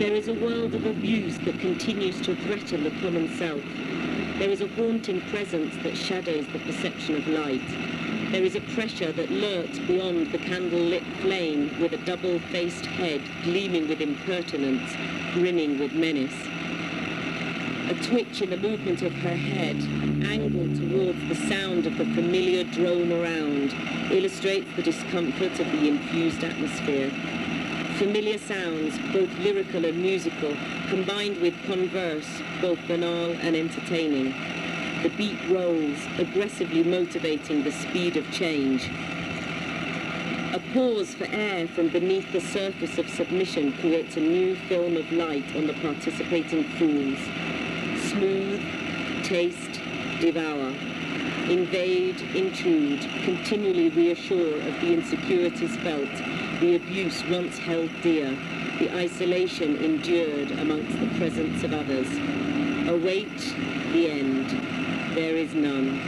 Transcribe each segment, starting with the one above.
There is a world of abuse that continues to threaten the common self. There is a haunting presence that shadows the perception of light. There is a pressure that lurks beyond the candle-lit flame with a double-faced head gleaming with impertinence, grinning with menace. A twitch in the movement of her head, angled towards the sound of the familiar drone around, illustrates the discomfort of the infused atmosphere. Familiar sounds, both lyrical and musical, combined with converse, both banal and entertaining. The beat rolls, aggressively motivating the speed of change. A pause for air from beneath the surface of submission creates a new film of light on the participating fools. Smooth, taste, devour. Invade, intrude, continually reassure of the insecurities felt, the abuse once held dear, the isolation endured amongst the presence of others. Await the end. There is none.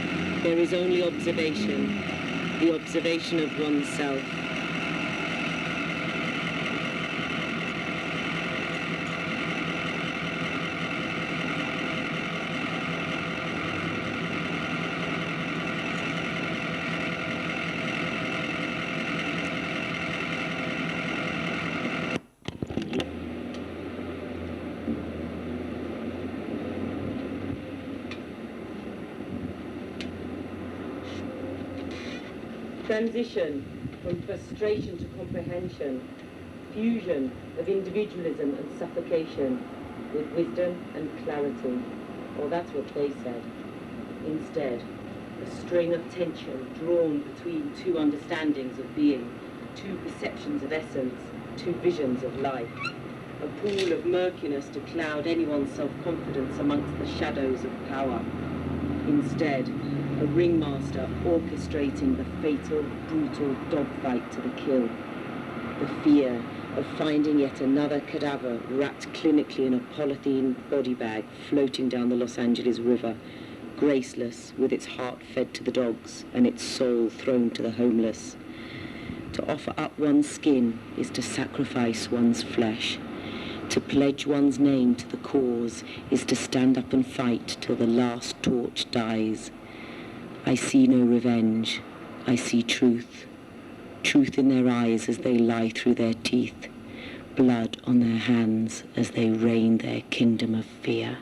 There is only observation, the observation of oneself. Transition from frustration to comprehension, fusion of individualism and suffocation with wisdom and clarity. Or that's what they said. Instead, a string of tension drawn between two understandings of being, two perceptions of essence, two visions of life. A pool of murkiness to cloud anyone's self-confidence amongst the shadows of power. Instead, a ringmaster orchestrating the fatal, brutal dogfight to the kill. The fear of finding yet another cadaver wrapped clinically in a polythene body bag floating down the Los Angeles River, graceless, with its heart fed to the dogs and its soul thrown to the homeless. To offer up one's skin is to sacrifice one's flesh. To pledge one's name to the cause is to stand up and fight till the last torch dies. I see no revenge. I see truth. Truth in their eyes as they lie through their teeth. Blood on their hands as they reign their kingdom of fear.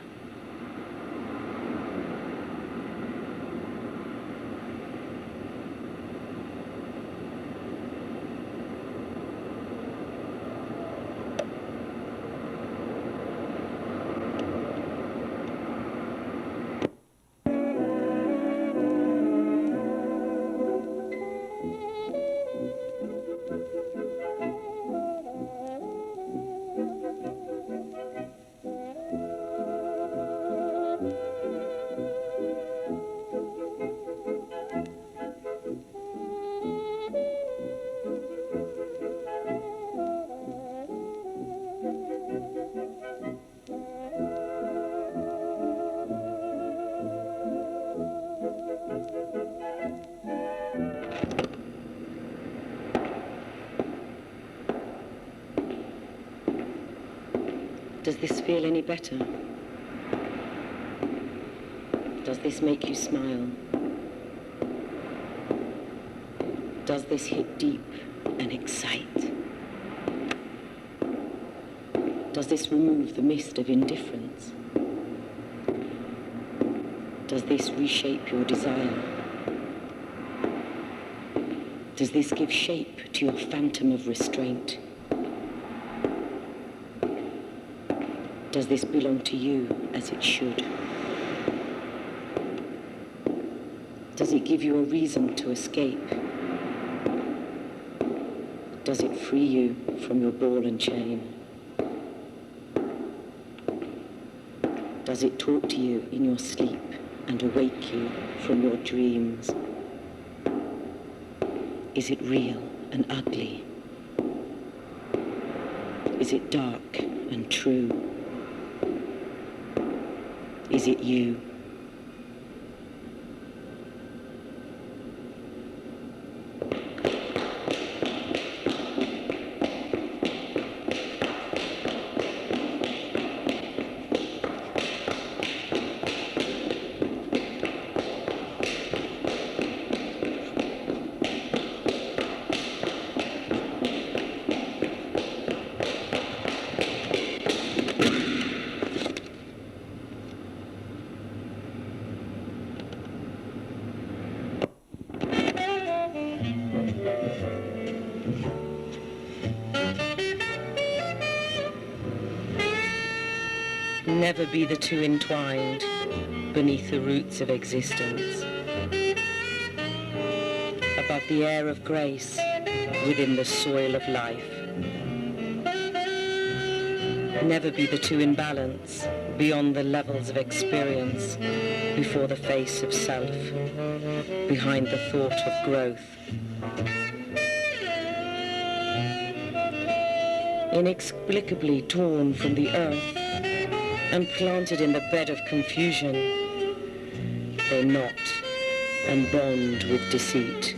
Does this feel any better? Does this make you smile? Does this hit deep and excite? Does this remove the mist of indifference? Does this reshape your desire? Does this give shape to your phantom of restraint? Does this belong to you as it should? Does it give you a reason to escape? Does it free you from your ball and chain? Does it talk to you in your sleep and awake you from your dreams? Is it real and ugly? Is it dark and true? Is it you? Never be the two entwined beneath the roots of existence. Above the air of grace, within the soil of life. Never be the two in balance, beyond the levels of experience, before the face of self, behind the thought of growth. Inexplicably torn from the earth and planted in the bed of confusion, they knot and bond with deceit.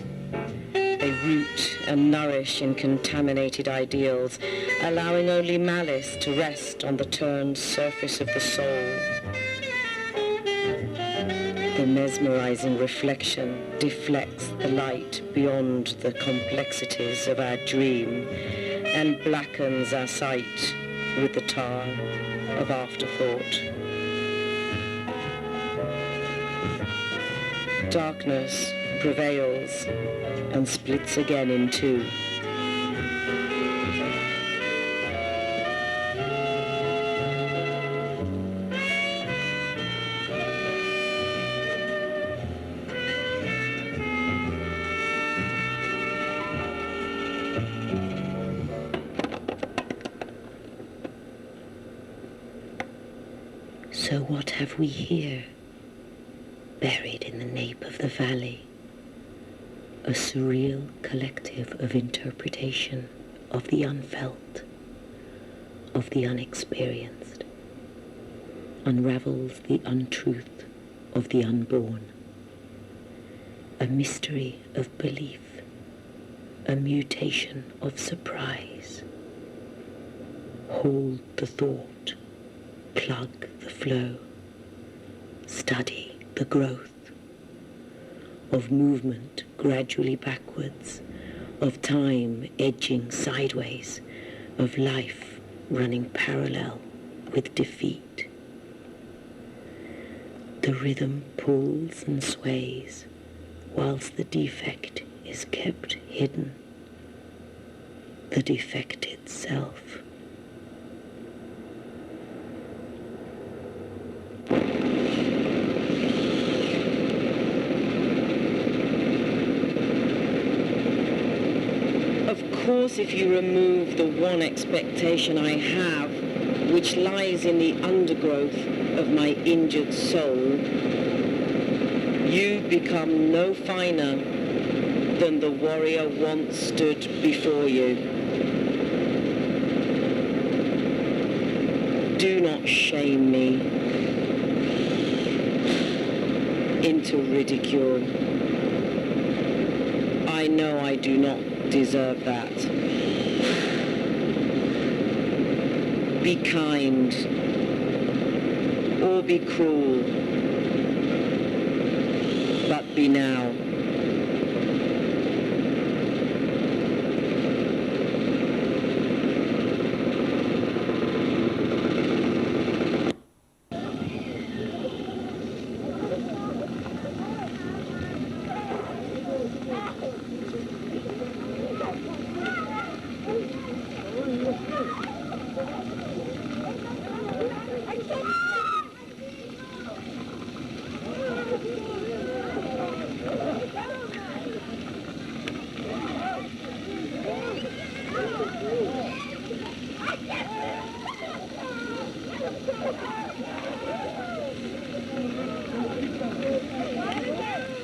They root and nourish in contaminated ideals, allowing only malice to rest on the turned surface of the soul. The mesmerizing reflection deflects the light beyond the complexities of our dream and blackens our sight with the tar of afterthought. Darkness prevails and splits again in two. So what have we here, buried in the nape of the valley? A surreal collective of interpretation of the unfelt, of the unexperienced, unravels the untruth of the unborn. A mystery of belief, a mutation of surprise. Hold the thought, plug the flow, study the growth of movement gradually backwards, of time edging sideways, of life running parallel with defeat. The rhythm pulls and sways, whilst the defect is kept hidden, the defected self. Of course, if you remove the one expectation I have, which lies in the undergrowth of my injured soul, you become no finer than the warrior once stood before you. Do not shame me into ridicule. I know I do not deserve that. Be kind or be cruel, but be now.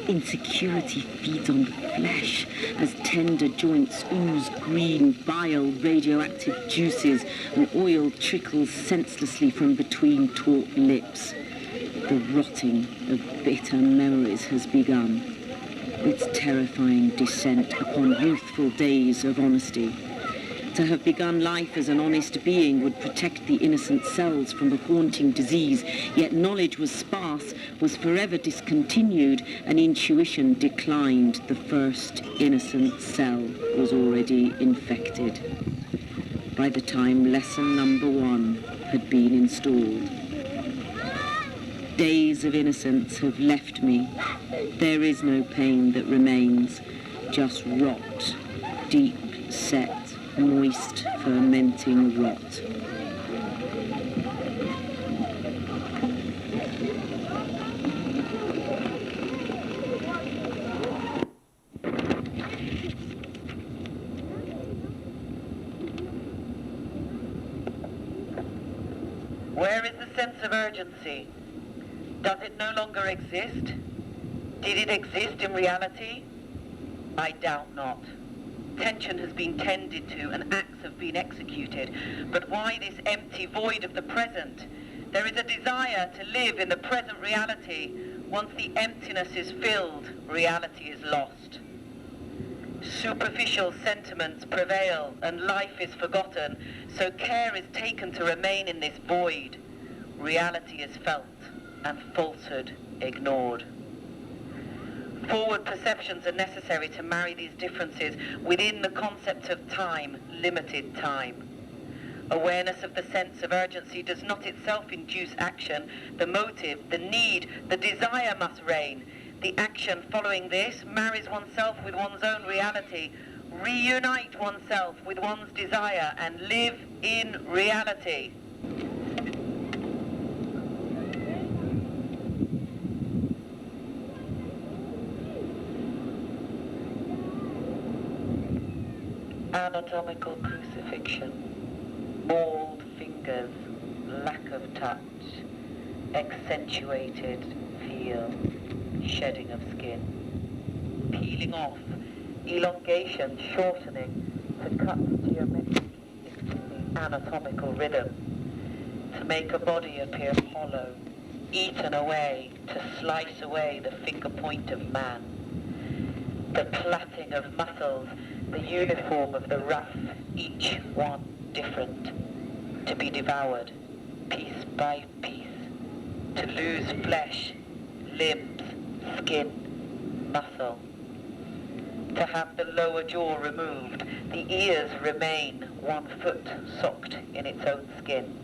Insecurity feeds on the flesh as tender joints ooze green bile, radioactive juices, and oil trickles senselessly from between taut lips. The rotting of bitter memories has begun, its terrifying descent upon youthful days of honesty. To have begun life as an honest being would protect the innocent cells from the haunting disease, yet knowledge was sparse, was forever discontinued, and intuition declined. The first innocent cell was already infected by the time lesson number 1 had been installed. Days of innocence have left me. There is no pain that remains, just rot, deep set, moist, fermenting rot. urgency. Does it no longer exist? Did it exist in reality? I doubt not. Tension has been tended to and acts have been executed. But why this empty void of the present? There is a desire to live in the present reality. Once the emptiness is filled, reality is lost. Superficial sentiments prevail and life is forgotten, so care is taken to remain in this void. Reality is felt and falsehood ignored. Forward perceptions are necessary to marry these differences within the concept of time, limited time. Awareness of the sense of urgency does not itself induce action. The motive, the need, the desire must reign. The action following this marries oneself with one's own reality, reunite oneself with one's desire, and live in reality. Anatomical crucifixion, mauled fingers, lack of touch, accentuated feel, shedding of skin, peeling off, elongation, shortening, to cut geometric into the anatomical rhythm, to make a body appear hollow, eaten away, to slice away the finger point of man, the plaiting of muscles, the uniform of the rough, each one different, to be devoured, piece by piece, to lose flesh, limbs, skin, muscle, to have the lower jaw removed, the ears remain, 1 foot socked in its own skin,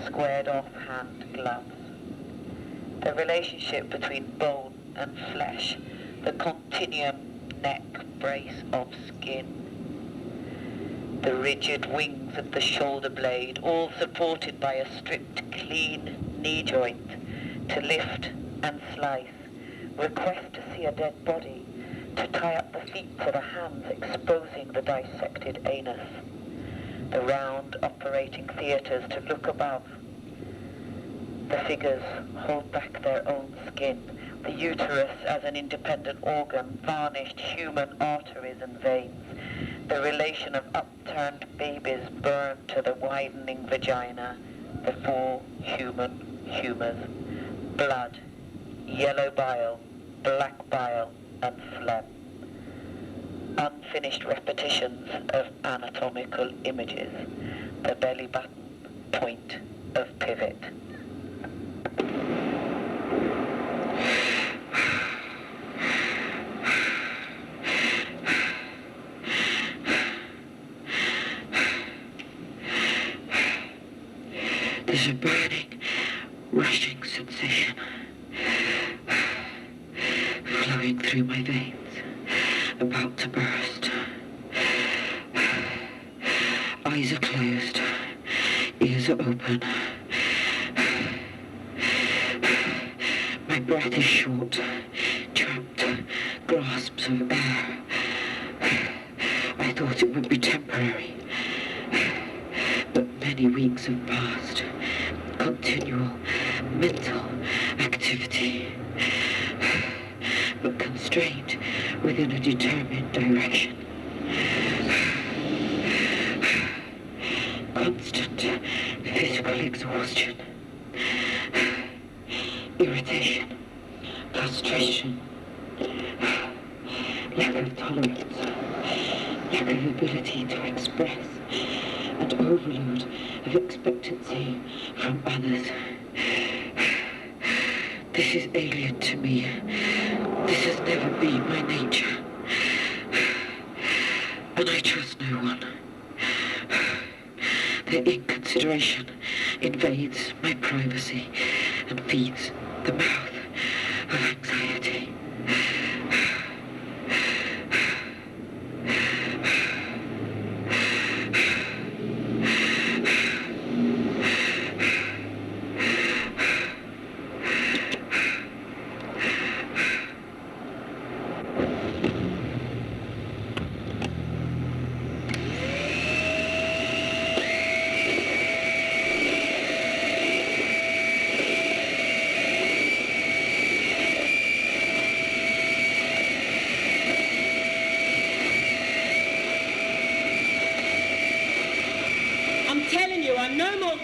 squared off hand gloves. The relationship between bone and flesh, the continuum neck brace of skin, the rigid wings of the shoulder blade, all supported by a stripped, clean knee joint, to lift and slice, request to see a dead body, to tie up the feet to the hands exposing the dissected anus, the round operating theatres to look above. The figures hold back their own skin, the uterus as an independent organ, varnished human arteries and veins, the relation of upturned babies burned to the widening vagina, the 4 human humours, blood, yellow bile, black bile, and phlegm. Unfinished repetitions of anatomical images, the belly button point of pivot. There's a burning, rushing sensation flowing through my veins, about to burst. Eyes are closed, ears are open. My breath is short, trapped grasps of air. I thought it would be temporary, but many weeks have passed. Continual mental activity, but constrained within a determined direction. Constant physical exhaustion, irritation, frustration, lack of tolerance, lack of ability to express, and overload of expectancy from others. This is alien to me. This has never been my nature. And I trust no one. Their inconsideration invades my privacy and feeds the mouth of anxiety.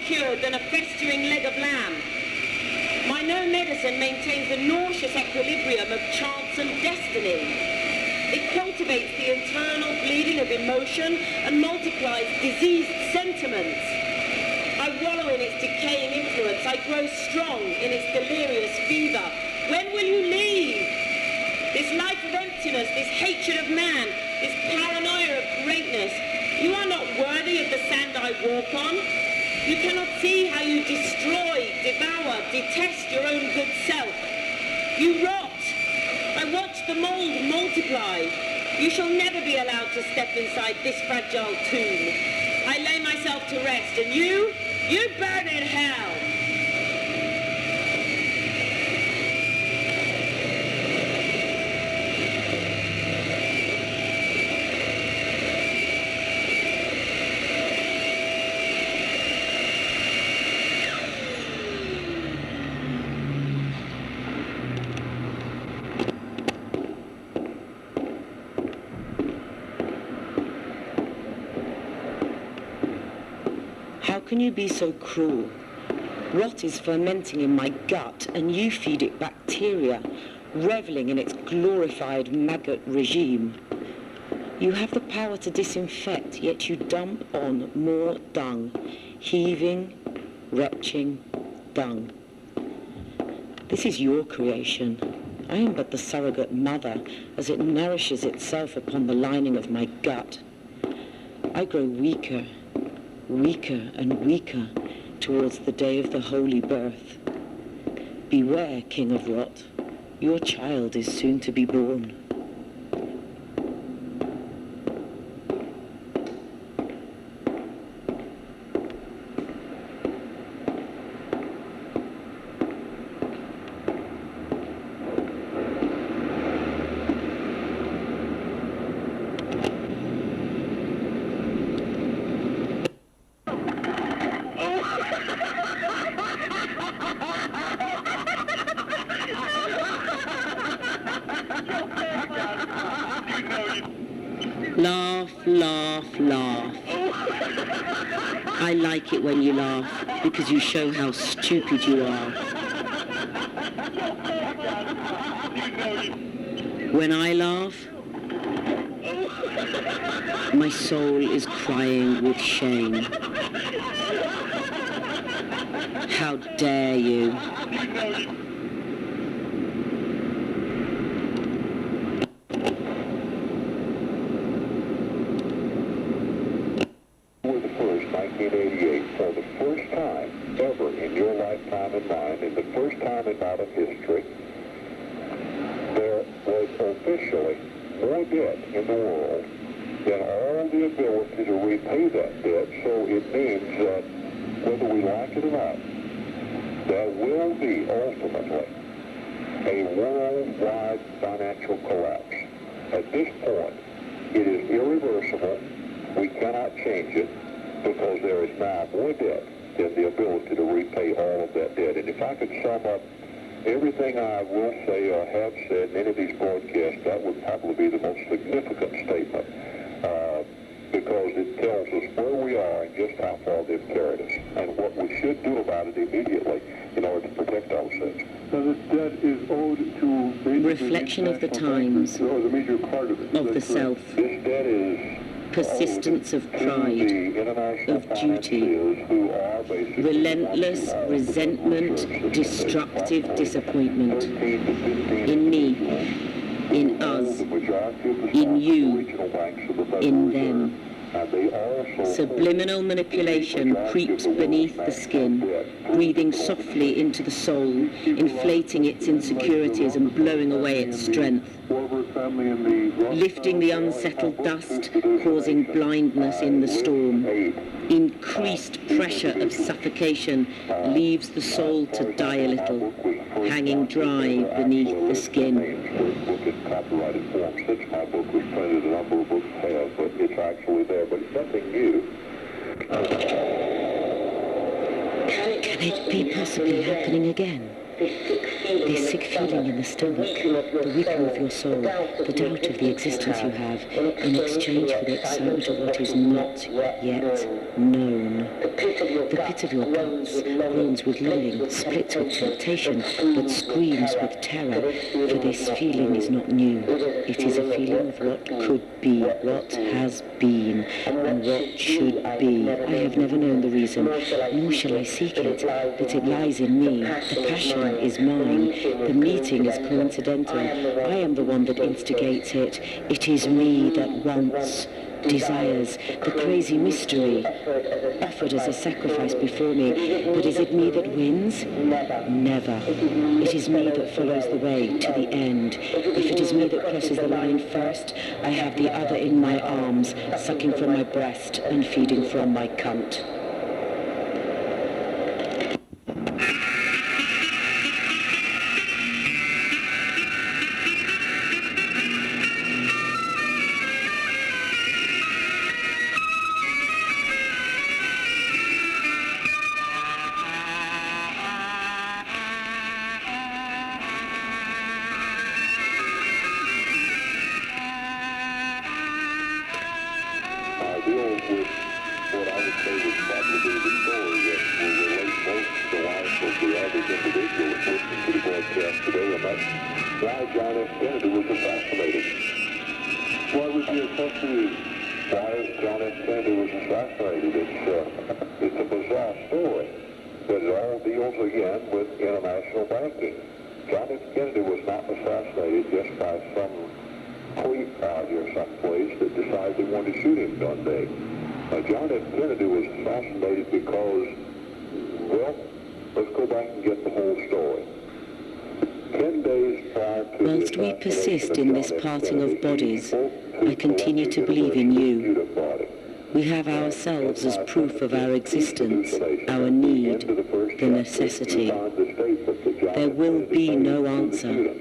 cured than a festering leg of lamb. My no medicine maintains the nauseous equilibrium of chance and destiny. It cultivates the internal bleeding of emotion and multiplies diseased sentiments. I wallow in its decaying influence. I grow strong in its delirious fever. When will you leave? This life of emptiness, this hatred of man, this paranoia of greatness. You are not worthy of the sand I walk on. You cannot see how you destroy, devour, detest your own good self. You rot. I watch the mold multiply. You shall never be allowed to step inside this fragile tomb. I lay myself to rest, and you burn in hell. How can you be so cruel? Rot is fermenting in my gut, and you feed it bacteria, reveling in its glorified maggot regime. You have the power to disinfect, yet you dump on more dung, heaving, retching dung. This is your creation. I am but the surrogate mother, as it nourishes itself upon the lining of my gut. I grow weaker, weaker and weaker towards the day of the holy birth. Beware, King of Rot, your child is soon to be born. Laugh, laugh, laugh. I like it when you laugh, because you show how stupid you are. When I laugh, my soul is crying with shame. How dare you? For the first time ever in your lifetime and mine, and the first time in modern history, there was officially more debt in the world than all the ability to repay that debt. So it means that whether we like it or not, there will be ultimately a worldwide financial collapse. At this point, it is irreversible. We cannot change it, because there is now more debt than the ability to repay all of that debt. And if I could sum up everything I will say or have said in any of these broadcasts, that would probably be the most significant statement, because it tells us where we are and just how far they've carried us, and what we should do about it immediately in order to protect ourselves. So this debt is owed to Reflection of the times, or the major part of it. of the self, This debt is persistence of pride, of duty, relentless resentment, destructive disappointment. In me, in us, in you, in them. Subliminal manipulation creeps beneath the skin, breathing softly into the soul, inflating its insecurities and blowing away its strength. Lifting the unsettled dust, causing blindness in the storm. Increased pressure of suffocation leaves the soul to die a little, hanging dry beneath the skin. Copyrighted form, since my book was printed, a number of books have, but it's actually there, but it's nothing new. Can it be possibly happening again? this sick feeling in the stomach, the weakening of your soul, the doubt of the existence you have, in exchange for the excitement of what is not yet known. The pit of your guts groans with longing, splits with temptation, but screams with terror, for this feeling is not new. It is a feeling of what could be, what has been, and what should be. I have never known the reason, nor shall I seek it, but it lies in me. The passion is mine. The meeting is coincidental. I am the one that instigates it. It is me that wants, desires, the crazy mystery, offered as a sacrifice before me. But is it me that wins? Never. It is me that follows the way to the end. If it is me that crosses the line first, I have the other in my arms, sucking from my breast and feeding from my cunt. Whilst we persist in this parting of bodies, I continue to believe in you. We have ourselves as proof of our existence, our need, the necessity. There will be no answer.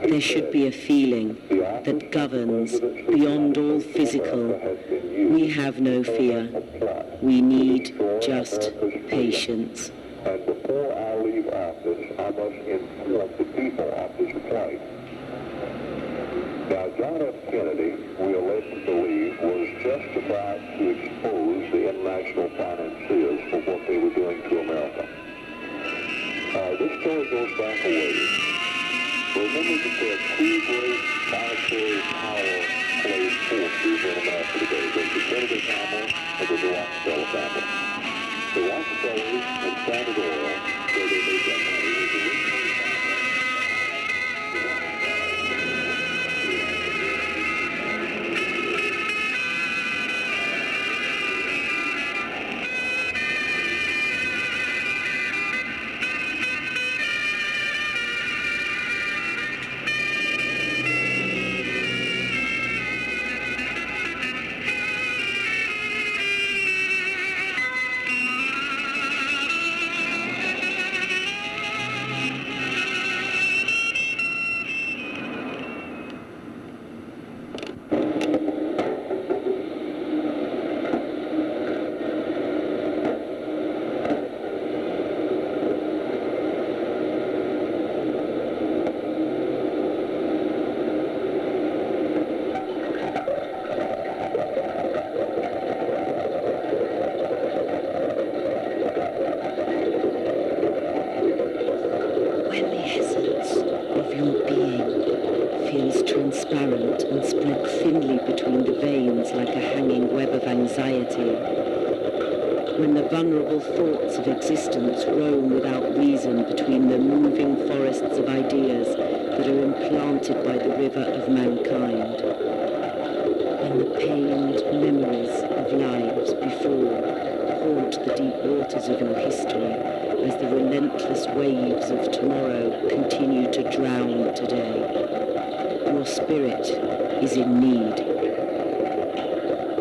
There should be a feeling that governs beyond all physical. We have no fear. We need just patience. And before I leave office, I must inform the people of this plight. Now, John F. Kennedy, we are led to believe, was justified to expose the international financiers for what they were doing to America. This story goes back a ways. Remember that there are two great monetary power-played forces in America today. There's the Kennedy family and the Rockefeller family. The Rockefellers and Standard Oil, where they made that money, was originally transparent and spread thinly between the veins like a hanging web of anxiety. When the vulnerable thoughts of existence roam without reason between the moving forests of ideas that are implanted by the river of mankind. When the pained memories of lives before haunt the deep waters of your history as the relentless waves of tomorrow continue to drown today. Your spirit is in need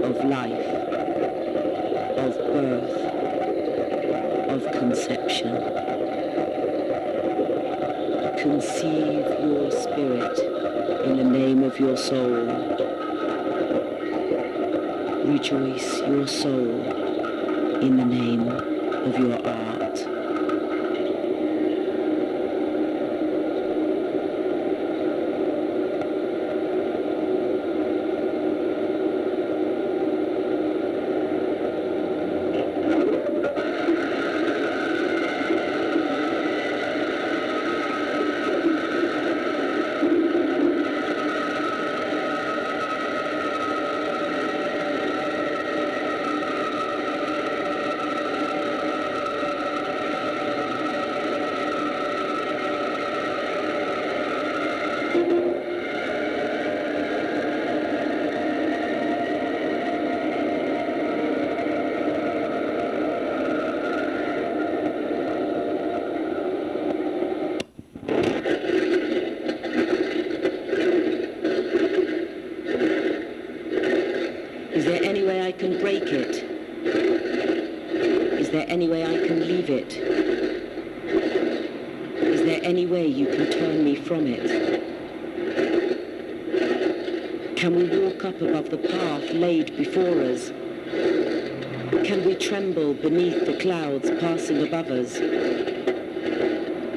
of life, of birth, of conception. Conceive your spirit in the name of your soul. Rejoice your soul in the name of your art. there any way I can leave it? Is there any way you can turn me from it? Can we walk up above the path laid before us? Can we tremble beneath the clouds passing above us?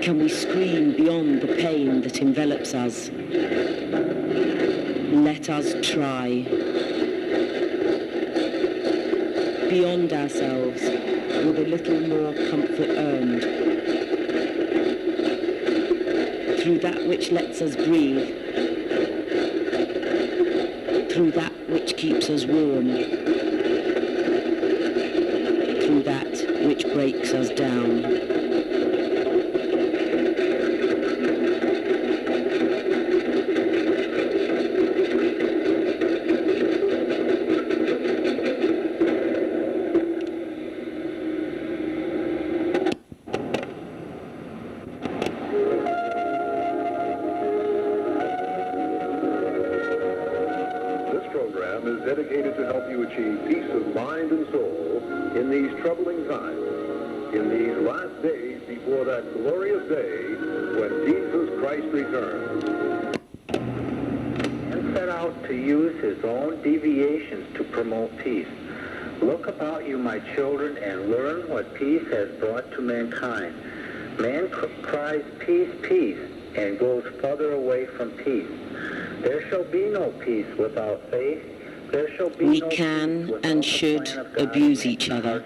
Can we scream beyond the pain that envelops us? Let us try. Beyond ourselves, with a little more comfort earned. Through that which lets us breathe. Through that which keeps us warm. Through that which breaks us down. Dedicated to help you achieve peace of mind and soul in these troubling times, in these last days before that glorious day when Jesus Christ returns. And set out to use his own deviations to promote peace. Look about you, my children, and learn what peace has brought to mankind. Man cries, peace, peace, and goes further away from peace. There shall be no peace without faith. We can and should abuse each other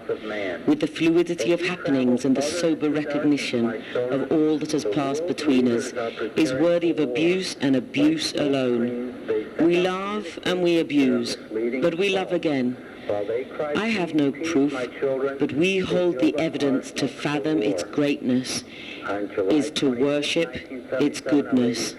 with the fluidity of happenings and the sober recognition of all that has passed between us is worthy of abuse and abuse alone. We love and we abuse, but we love again. I have no proof, but we hold the evidence to fathom its greatness is to worship its goodness.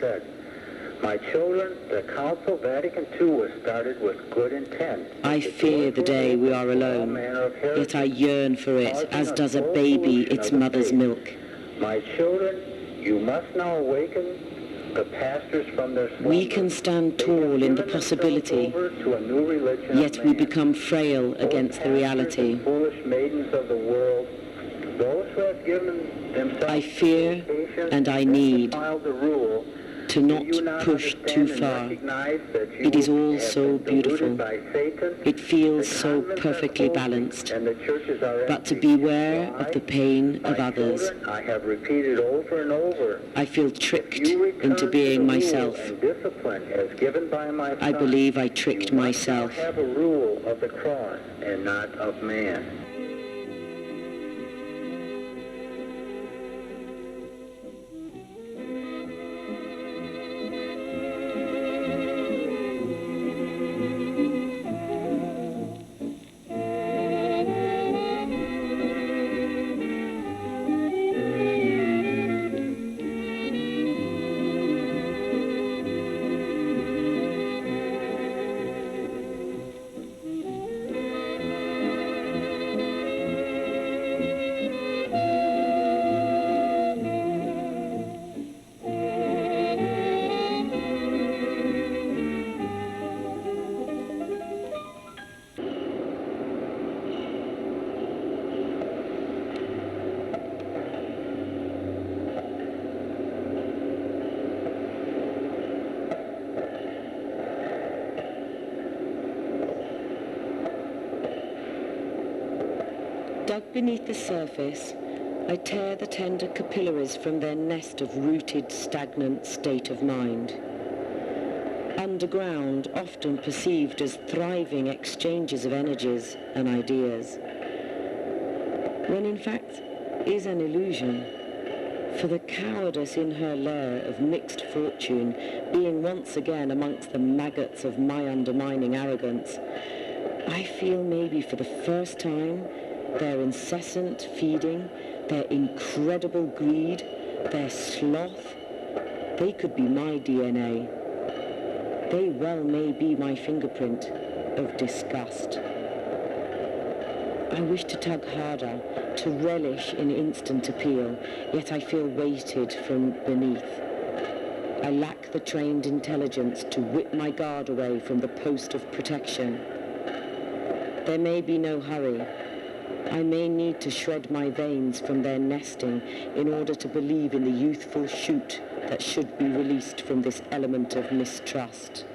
My children, the Council Vatican II was started with good intent. I fear the day we are alone, yet I yearn for it, as does a baby its mother's milk. My children, you must now awaken the pastors from their slumber. We can stand tall in the possibility, yet we become frail against the reality. Foolish maidens of the world, those who have given themselves I fear and I need to not push too far. It is all so beautiful. It feels so perfectly balanced. But to beware of the pain of others. I have repeated over and over. I feel tricked into being myself. I believe I tricked myself. You have a rule of the cross and not of man. Dug beneath the surface, I tear the tender capillaries from their nest of rooted, stagnant state of mind. Underground, often perceived as thriving exchanges of energies and ideas, when in fact is an illusion. For the cowardice in her lair of mixed fortune, being once again amongst the maggots of my undermining arrogance, I feel maybe for the first time their incessant feeding, their incredible greed, their sloth, they could be my DNA. They well may be my fingerprint of disgust. I wish to tug harder, to relish in instant appeal, yet I feel weighted from beneath. I lack the trained intelligence to whip my guard away from the post of protection. There may be no hurry, I may need to shred my veins from their nesting in order to believe in the youthful shoot that should be released from this element of mistrust.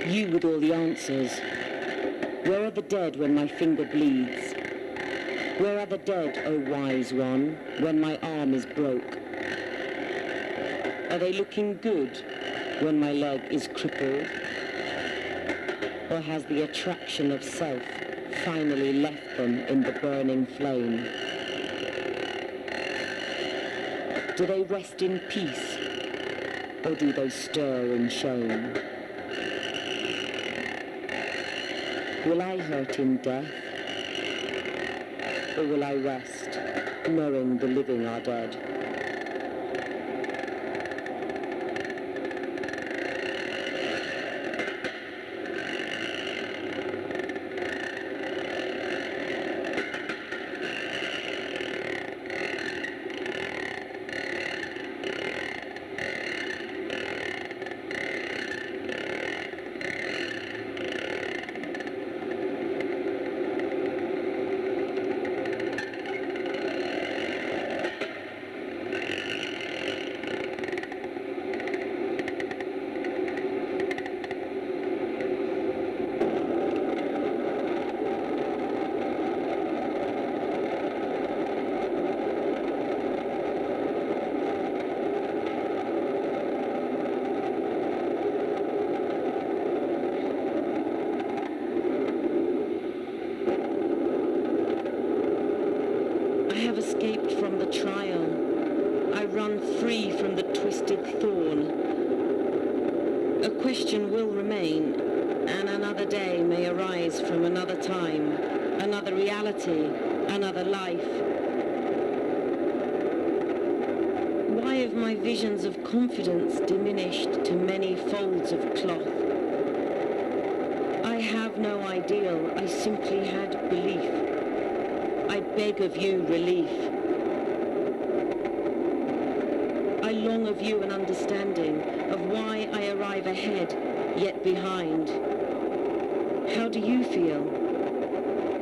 You with all the answers. Where are the dead when my finger bleeds? Where are the dead, O wise one, when my arm is broke? Are they looking good when my leg is crippled? Or has the attraction of self finally left them in the burning flame? Do they rest in peace, or do they stir in shame? Will I hurt in death, or will I rest, knowing the living are dead? Escaped from the trial. I run free from the twisted thorn. A question will remain, and another day may arise from another time, another reality, another life. Why have my visions of confidence diminished to many folds of cloth? I have no ideal, I simply had belief. I beg of you relief. I long of you an understanding of why I arrive ahead, yet behind. How do you feel?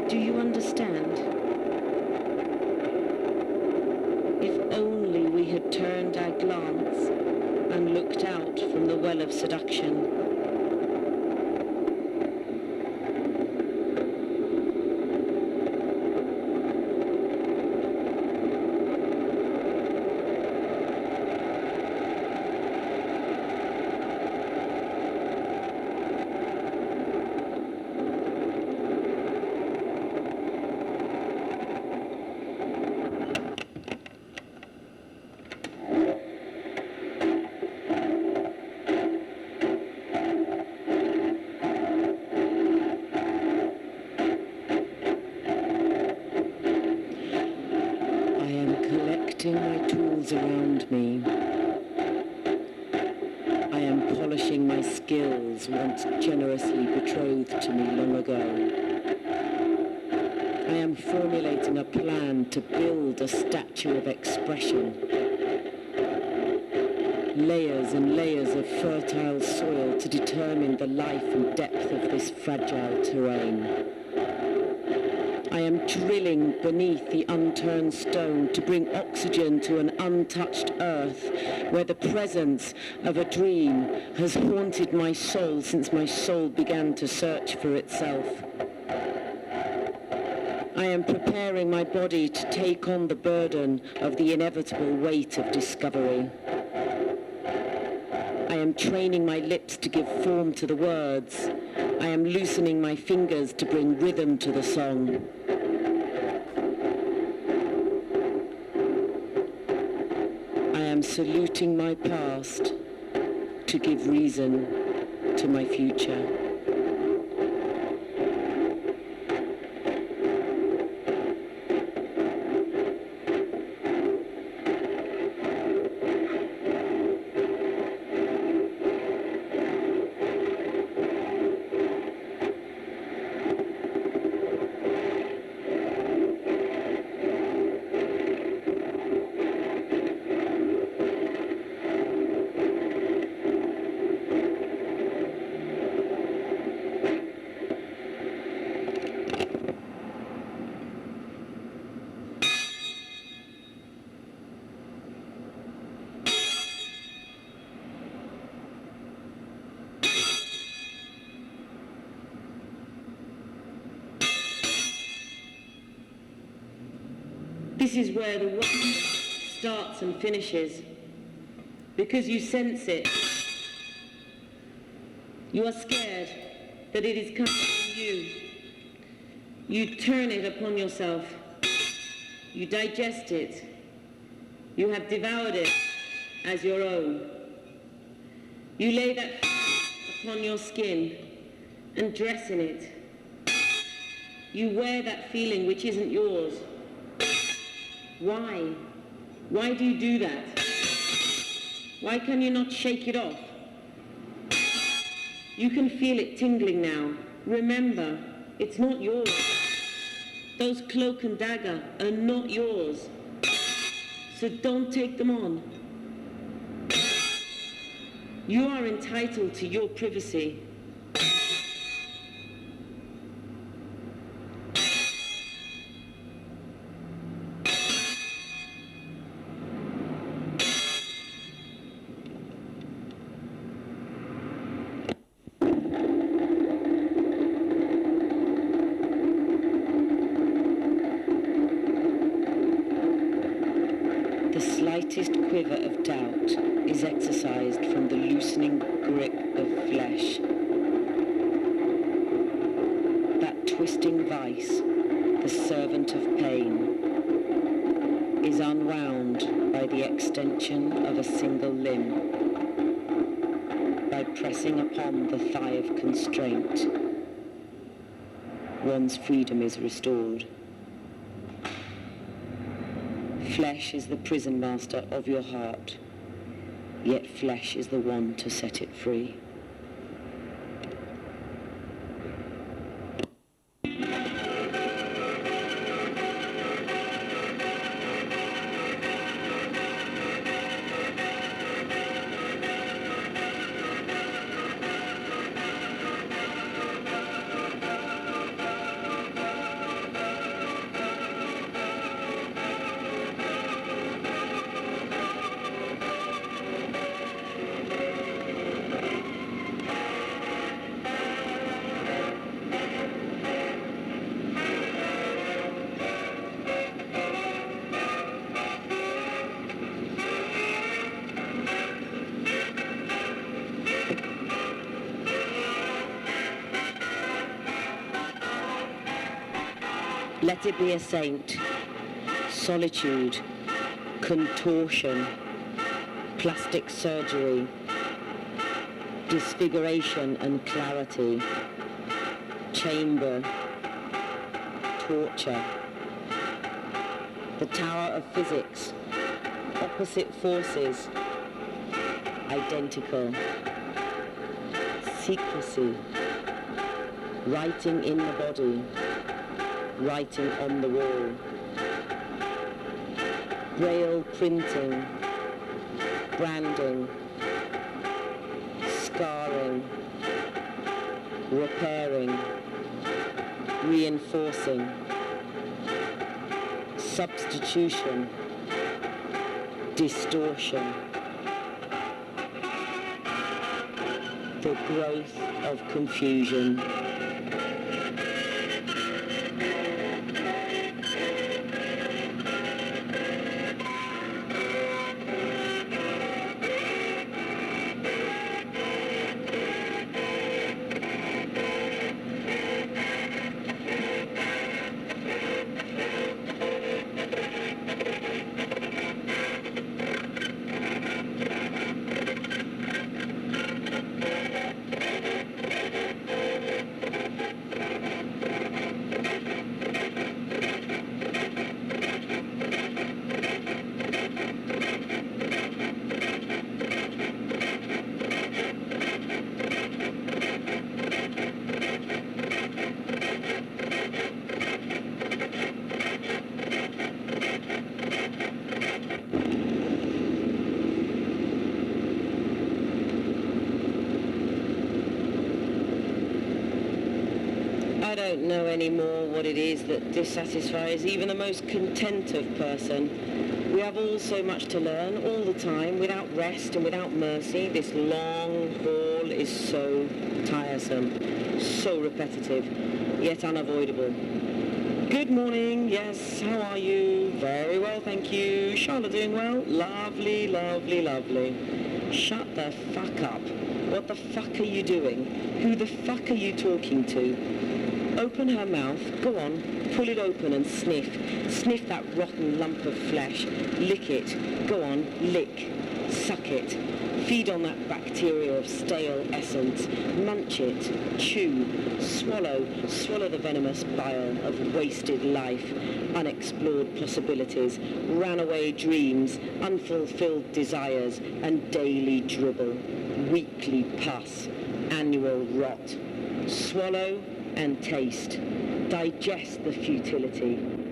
Do you understand? If only we had turned our glance and looked out from the well of seduction. My tools around me. I am polishing my skills once generously betrothed to me long ago. I am formulating a plan to build a statue of expression. Layers and layers of fertile soil to determine the life and depth of this fragile terrain. I am drilling beneath the unturned stone to bring oxygen to an untouched earth where the presence of a dream has haunted my soul since my soul began to search for itself. I am preparing my body to take on the burden of the inevitable weight of discovery. I am training my lips to give form to the words. I am loosening my fingers to bring rhythm to the song. saluting my past to give reason to my future. This is where the work starts and finishes, because you sense it. You are scared that it is coming from you. You turn it upon yourself. You digest it. You have devoured it as your own. You lay that upon your skin and dress in it. You wear that feeling which isn't yours. Why? Why do you do that? Why can you not shake it off? You can feel it tingling now. Remember, it's not yours. Those cloak and dagger are not yours. So don't take them on. You are entitled to your privacy. The slightest quiver of doubt is exercised from the loosening grip of flesh. That twisting vice, the servant of pain, is unwound by the extension of a single limb, by pressing upon the thigh of constraint. One's freedom is restored. Flesh is the prison master of your heart, yet flesh is the one to set it free. Let it be a saint, solitude, contortion, plastic surgery, disfiguration and clarity, chamber, torture. The tower of physics, opposite forces, identical. Secrecy, writing in the body, writing on the wall. Braille printing, branding, scarring, repairing, reinforcing, substitution, distortion. The growth of confusion. I don't know anymore what it is that dissatisfies even the most contented person. We have all so much to learn, all the time, without rest and without mercy. This long haul is so tiresome, so repetitive, yet unavoidable. Good morning, yes, how are you? Very well, thank you. Charlotte doing well? Lovely, lovely, lovely. Shut the fuck up. What the fuck are you doing? Who the fuck are you talking to? Open her mouth, go on, pull it open and sniff. Sniff that rotten lump of flesh. Lick it, go on, lick. Suck it. Feed on that bacteria of stale essence. Munch it, chew, swallow the venomous bile of wasted life, unexplored possibilities, ran-away dreams, unfulfilled desires, and daily dribble, weekly pus, annual rot. Swallow and taste. Digest the futility.